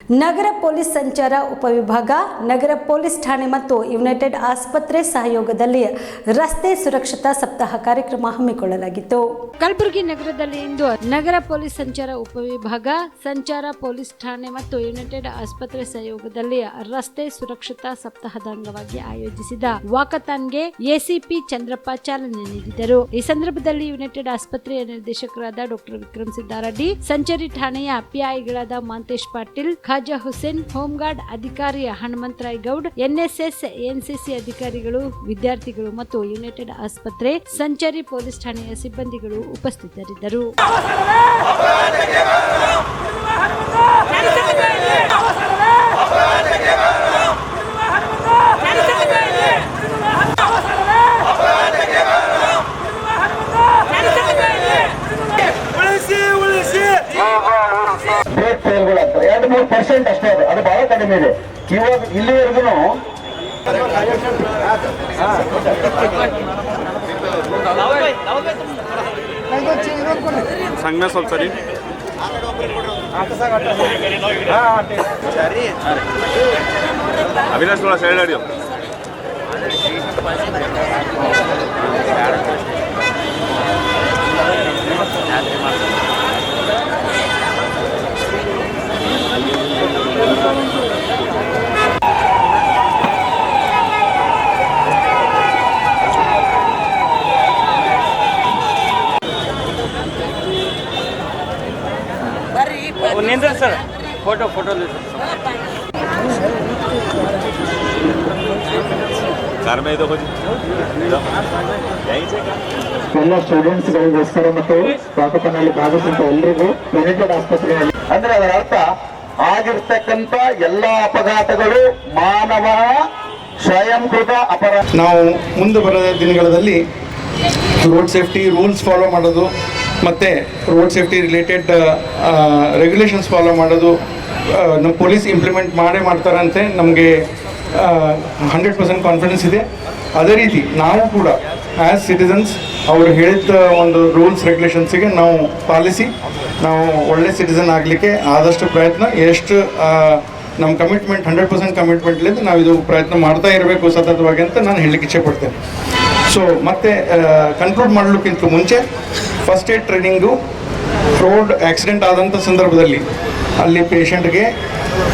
ನಗರ police ಸಂಚಾರ ಉಪವಿಭಾಗ, ನಗರ police ಠಾಣೆ ಮತ್ತು ಯುನೈಟೆಡ್ ಆಸ್ಪತ್ರೆ ಸಹಯೋಗದಲ್ಲಿ ರಸ್ತೆ ಸುರಕ್ಷತಾ ಸಪ್ತಾಹ ಕಾರ್ಯಕ್ರಮ ಹಮ್ಮಿಕೊಳ್ಳಲಾಗಿತ್ತು. ಕಲಬುರಗಿ ನಗರದಲ್ಲಿ ಇಂದು ನಗರ ಪೊಲೀಸ್ ಸಂಚಾರ ಉಪವಿಭಾಗ, ಸಂಚಾರ ಪೊಲೀಸ್ ಠಾಣೆ ಮತ್ತು ಯುನೈಟೆಡ್ ಆಸ್ಪತ್ರೆ ಸಹಯೋಗದಲ್ಲಿ ರಸ್ತೆ ಸುರಕ್ಷತಾ ಸಪ್ತಾಹದ ಅಂಗವಾಗಿ ಆಯೋಜಿಸಿದ ವಾಕಥಾನ್ಗೆ ಎಸಿಪಿ ಚಂದ್ರಪ್ಪ ಚಾಲನೆ ನೀಡಿದರು. ಈ ಸಂದರ್ಭದಲ್ಲಿ ಯುನೈಟೆಡ್ ಆಸ್ಪತ್ರೆಯ ನಿರ್ದೇಶಕರಾದ ಡಾಕ್ಟರ್ ವಿಕ್ರಮ್ ಸಿದ್ದಾರೆಡ್ಡಿ, ಸಂಚಾರಿ ಠಾಣೆಯ ಪಿಐಗಳಾದ ಮಾಂತೇಶ್ ಪಾಟೀಲ್, ಖಾಜಾ ಹುಸೇನ್, ಹೋಂಗಾರ್ಡ್ ಅಧಿಕಾರಿ ಹನುಮಂತರಾಯ್ ಗೌಡ್, ಎನ್ಎಸ್ಎಸ್ ಎನ್ಸಿಸಿ ಅಧಿಕಾರಿಗಳು, ವಿದ್ಯಾರ್ಥಿಗಳು ಮತ್ತು ಯುನೈಟೆಡ್ ಆಸ್ಪತ್ರೆ ಸಂಚಾರಿ ಪೊಲೀಸ್ ಠಾಣೆಯ ಸಿಬ್ಬಂದಿಗಳು ಉಪಸ್ಥಿತರಿದ್ದರು. %2-3% ಅಷ್ಟೇ ಅದು ಬಹಳ ಕಡಿಮೆ ಇದೆ. ಇವಾಗ ಇಲ್ಲಿವರೆಗೂ ಸಂಘ ಸ್ವಲ್ಪ ಸರಿ ಅವಿನಾಶ್ ಥೋड़ा साइड हटियो. सर फोटो कार में ಎಲ್ಲ ಸ್ಟೂಡೆಂಟ್ಸ್ಗಳಿಗೋಸ್ಕರ ಮತ್ತು ವಾಕಥಾನ್ನಲ್ಲಿ ಭಾಗವಹಿಸಿದ ಎಲ್ಲರಿಗೂ ಯುನೈಟೆಡ್ ಆಸ್ಪತ್ರೆಯಲ್ಲಿ ಅಂದ್ರೆ ಅದರ ಅರ್ಥ ಆಗಿರ್ತಕ್ಕಂಥ ಎಲ್ಲ ಅಪಘಾತಗಳು ಮಾನವ ಸ್ವಯಂಕೃತ ಅಪರಾಧ. ನಾವು ಮುಂದೆ ಬರೋ ದಿನಗಳಲ್ಲಿ ರೋಡ್ ಸೇಫ್ಟಿ ರೂಲ್ಸ್ ಫಾಲೋ ಮಾಡೋದು ಮತ್ತು road safety related regulations follow ಮಾಡೋದು ನಮ್ಮ ಪೊಲೀಸ್ ಇಂಪ್ಲಿಮೆಂಟ್ ಮಾಡ್ತಾರಂತೆ ನಮಗೆ 100% ಕಾನ್ಫಿಡೆನ್ಸ್ ಇದೆ. ಅದೇ ರೀತಿ ನಾವು ಕೂಡ ಆ್ಯಸ್ ಸಿಟಿಸನ್ಸ್ ಅವರು ಹೇಳಿದ ಒಂದು ರೂಲ್ಸ್ ರೆಗ್ಯುಲೇಷನ್ಸಿಗೆ ನಾವು ಪಾಲಿಸಿ ನಾವು ಒಳ್ಳೆ ಸಿಟಿಸನ್ ಆಗಲಿಕ್ಕೆ ಆದಷ್ಟು ಪ್ರಯತ್ನ ಎಷ್ಟು ನಮ್ಮ ಕಮಿಟ್ಮೆಂಟ್ 100% ಕಮಿಟ್ಮೆಂಟ್ಲಿಂದ ನಾವು ಇದು ಪ್ರಯತ್ನ ಮಾಡ್ತಾ ಇರಬೇಕು ಸತತವಾಗಿ ಅಂತ ನಾನು ಹೇಳಲಿಕ್ಕೆ ಇಚ್ಛೆಪಡ್ತೇನೆ. ಸೊ ಮತ್ತೆ ಕನ್ಕ್ಲೂಡ್ ಮಾಡಲಿಕ್ಕಿಂತ ಮುಂಚೆ first aid training road accident ಆದಂಥ ಸಂದರ್ಭದಲ್ಲಿ ಅಲ್ಲಿ ಪೇಷಂಟ್ಗೆ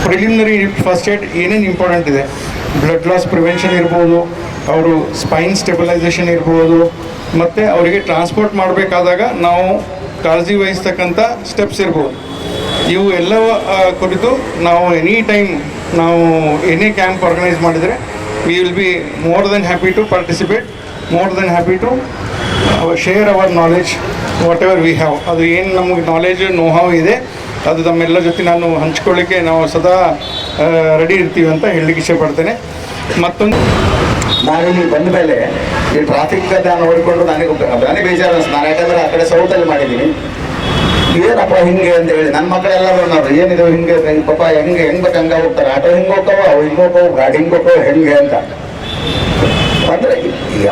ಪ್ರಿಲಿಮಿನರಿ ಫಸ್ಟ್ ಏಡ್ ಏನೇನು ಇಂಪಾರ್ಟೆಂಟ್ ಇದೆ, ಬ್ಲಡ್ ಲಾಸ್ ಪ್ರಿವೆನ್ಷನ್ ಇರ್ಬೋದು, ಅವರು ಸ್ಪೈನ್ ಸ್ಟೆಬಿಲೈಸೇಷನ್ ಇರ್ಬೋದು, ಮತ್ತು ಅವರಿಗೆ ಟ್ರಾನ್ಸ್ಪೋರ್ಟ್ ಮಾಡಬೇಕಾದಾಗ ನಾವು ಕಾಳಜಿ ವಹಿಸ್ತಕ್ಕಂಥ ಸ್ಟೆಪ್ಸ್ ಇರ್ಬೋದು. ಇವು ಎಲ್ಲ ಕುರಿತು ನಾವು ಎನಿ ಟೈಮ್ ನಾವು ಏನೇ ಕ್ಯಾಂಪ್ ಆರ್ಗನೈಸ್ ಮಾಡಿದರೆ we will be more than happy to participate, more than happy to share our knowledge whatever we have. ಅದು ಏನು ನಮಗೆ ನಾಲೆಜ್ ನೋಹಾವ್ ಇದೆ ಅದು ನಮ್ಮೆಲ್ಲ ಜೊತೆ ನಾನು ಹಂಚ್ಕೊಳ್ಳಿಕ್ಕೆ ನಾವು ಸದಾ ರೆಡಿ ಇರ್ತೀವಿ ಅಂತ ಹೇಳಲಿಕ್ಕೆ ಇಷ್ಟಪಡ್ತೇನೆ. ಮತ್ತೊಂದು ನಾನಿಲ್ಲಿ ಬಂದ ಮೇಲೆ ಈ ಟ್ರಾಫಿಕ್ ನೋಡಿಕೊಂಡು ನನಗೆ ಬೇಜಾರು ಅನಿಸ್ತು. ನಾನು ಯಾಕಂದರೆ ಆ ಕಡೆ ಸೌತಲ್ಲಿ ಮಾಡಿದ್ದೀನಿ. ಏನಪ್ಪ ಹಿಂಗೆ ಅಂತ ಹೇಳಿ ನನ್ನ ಮಕ್ಕಳೆಲ್ಲರೂ ನಾವು ಏನಿದೆ ಹಿಂಗೆ ಪಾಪ ಹೆಂಗೆ ಬೇಕು ಹಂಗೆ ಹೋಗ್ತಾರೆ. ಆಟೋ ಹಿಂಗೆ ಹೋಗ್ತಾವ, ಅವು ಹಿಂಗೆ ಹೋಗ್ತಾವ, ಗಾಡಿ ಹಿಂಗೆ ಹೋಗ್ತಾವ, ಹೆಂಗೆ ಅಂತ. ಅಂದರೆ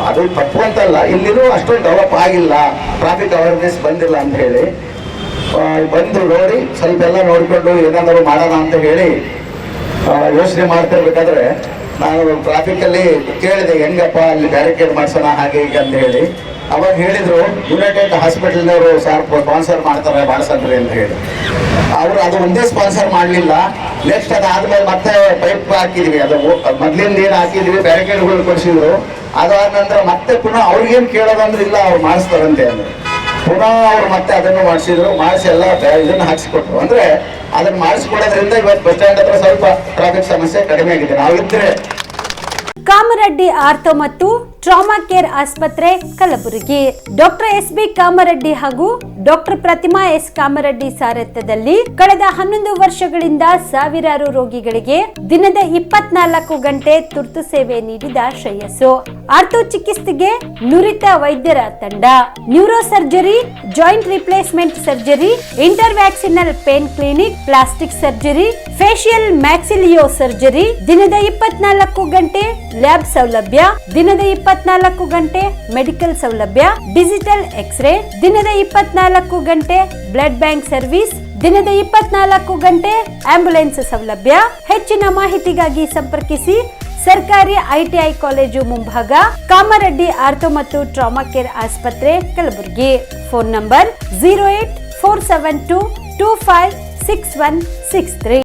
ಅದು ತಪ್ಪು ಅಂತಲ್ಲ, ಇಲ್ಲಿನೂ ಅಷ್ಟೊಂದು ಡೆವಲಪ್ ಆಗಿಲ್ಲ, ಟ್ರಾಫಿಕ್ ಅವೇರ್ನೆಸ್ ಬಂದಿಲ್ಲ ಅಂತ ಹೇಳಿ ಬಂದು ನೋಡಿ ಸ್ವಲ್ಪ ಎಲ್ಲ ನೋಡಿಕೊಂಡು ಏನಾದರೂ ಮಾಡೋಣ ಅಂತ ಹೇಳಿ ಯೋಚನೆ ಮಾಡ್ತಿರ್ಬೇಕಾದ್ರೆ ನಾನು ಟ್ರಾಫಿಕಲ್ಲಿ ಕೇಳಿದೆ ಹೆಂಗಪ್ಪ ಅಲ್ಲಿ ಬ್ಯಾರಿಕೇಡ್ ಮಾಡ್ಸೋಣ ಹಾಗೆ ಹೀಗೆ ಅಂತ ಹೇಳಿ. ಅವಾಗ ಹೇಳಿದರು ಯುನೈಟೆಡ್ ಹಾಸ್ಪಿಟಲ್ನವರು ಸ್ಪಾನ್ಸರ್ ಮಾಡ್ತಾರೆ ಮಾಡಿಸಲ್ರಿ ಅಂತ ಹೇಳಿ. ಅವರು ಅದು ಒಂದೇ ಸ್ಪಾನ್ಸರ್ ಮಾಡಲಿಲ್ಲ. ನೆಕ್ಸ್ಟ್ ಅದಾದ್ಮೇಲೆ ಮತ್ತೆ ಪೈಪ್ ಹಾಕಿದ್ವಿ, ಅದು ಮೊದಲಿಂದ ಏನು ಹಾಕಿದ್ವಿ ಬ್ಯಾರಿಕೇಡ್ಗಳು ಕೊಡಿಸಿದ್ರು. ಅದಾದ ನಂತರ ಮತ್ತೆ ಪುನಃ ಅವ್ರಿಗೇನು ಕೇಳೋದಂದ್ರೆ ಇಲ್ಲ ಅವ್ರು ಮಾಡಿಸ್ತಾರಂತೆ ಅಂದ್ರೆ ಪುನಃ ಅವ್ರು ಮತ್ತೆ ಅದನ್ನು ಮಾಡಿಸಿದ್ರು. ಮಾಡಿಸಿ ಎಲ್ಲ ಇದನ್ನು ಹಾಕಿಸ್ಕೊಟ್ರು. ಅಂದ್ರೆ ಅದನ್ನು ಮಾಡಿಸ್ಕೊಡೋದ್ರಿಂದ ಇವತ್ತು ಬಸ್ ಸ್ಟ್ಯಾಂಡ್ ಹತ್ರ ಸ್ವಲ್ಪ ಟ್ರಾಫಿಕ್ ಸಮಸ್ಯೆ ಕಡಿಮೆ ಆಗಿದೆ. ನಾವಿದ್ರೆ ಕಾಮರೆಡ್ಡಿ ಆರ್ಥೋ ಮತ್ತು ಟ್ರಾಮಾ ಕೇರ್ ಆಸ್ಪತ್ರೆ ಕಲಬುರಗಿ, ಡಾಕ್ಟರ್ ಎಸ್.ಬಿ. ಕಾಮರೆಡ್ಡಿ ಹಾಗೂ ಡಾಕ್ಟರ್ ಪ್ರತಿಮಾ ಎಸ್. ಕಾಮರೆಡ್ಡಿ ಸಾರಥ್ಯದಲ್ಲಿ ಕಳೆದ 11 ವರ್ಷಗಳಿಂದ ಸಾವಿರಾರು ರೋಗಿಗಳಿಗೆ ದಿನದ 24 ಗಂಟೆ ತುರ್ತು ಸೇವೆ ನೀಡಿದ ಶ್ರೇಯಸ್ಸು. ಆರ್ಥೋ ಚಿಕಿತ್ಸೆಗೆ ನುರಿತ ವೈದ್ಯರ ತಂಡ, neuro surgery, joint replacement surgery, interventional pain clinic, plastic surgery, facial maxillo surgery, ದಿನದ 24 ಗಂಟೆ ಲ್ಯಾಬ್ ಸೌಲಭ್ಯ, ದಿನದ 24 ಗಂಟೆ ಮೆಡಿಕಲ್ ಸೌಲಭ್ಯ, ಡಿಜಿಟಲ್ ಎಕ್ಸ್ರೇ, ದಿನದ 24 ಗಂಟೆ ಬ್ಲಡ್ ಬ್ಯಾಂಕ್ ಸರ್ವಿಸ್, ದಿನದ 24 ಗಂಟೆ ಆಂಬ್ಯುಲೆನ್ಸ್ ಸೌಲಭ್ಯ. ಹೆಚ್ಚಿನ ಮಾಹಿತಿಗಾಗಿ ಸಂಪರ್ಕಿಸಿ ಸರ್ಕಾರಿ ಐಟಿಐ ಕಾಲೇಜು ಮುಂಭಾಗ, ಕಾಮರೆಡ್ಡಿ ಆರ್ಥೋ ಮತ್ತು ಟ್ರಾಮಾ ಕೇರ್ ಆಸ್ಪತ್ರೆ, ಕಲಬುರಗಿ. Phone number 084722566163.